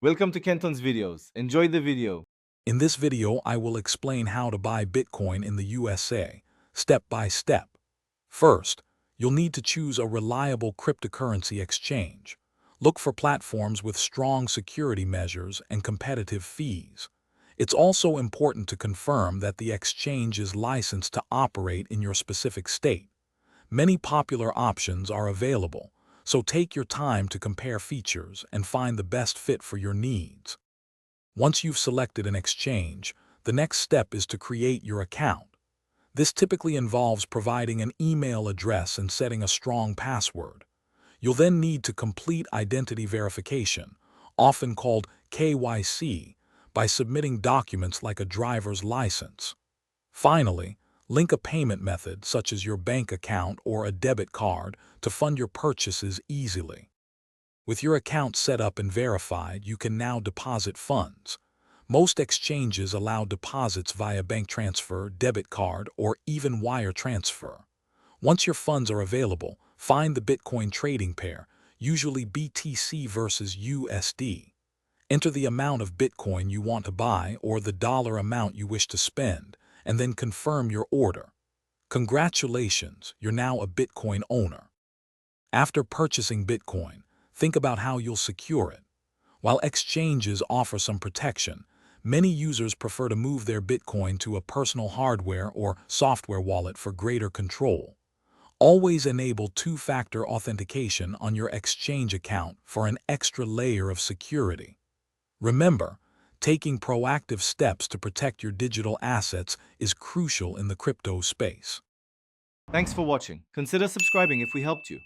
Welcome to Kenton's videos. Enjoy the video. In this video, I will explain how to buy Bitcoin in the USA, step by step. First, you'll need to choose a reliable cryptocurrency exchange. Look for platforms with strong security measures and competitive fees. It's also important to confirm that the exchange is licensed to operate in your specific state. Many popular options are available, so take your time to compare features and find the best fit for your needs. Once you've selected an exchange, the next step is to create your account. This typically involves providing an email address and setting a strong password. You'll then need to complete identity verification, often called KYC, by submitting documents like a driver's license. Finally, link a payment method such as your bank account or a debit card to fund your purchases easily. With your account set up and verified, you can now deposit funds. Most exchanges allow deposits via bank transfer, debit card, or even wire transfer. Once your funds are available, find the Bitcoin trading pair, usually BTC versus USD. Enter the amount of Bitcoin you want to buy or the dollar amount you wish to spend, and then confirm your order. Congratulations, you're now a Bitcoin owner. After purchasing Bitcoin, think about how you'll secure it. While exchanges offer some protection, many users prefer to move their Bitcoin to a personal hardware or software wallet for greater control. Always enable two-factor authentication on your exchange account for an extra layer of security. Remember, taking proactive steps to protect your digital assets is crucial in the crypto space. Thanks for watching. Consider subscribing if we helped you.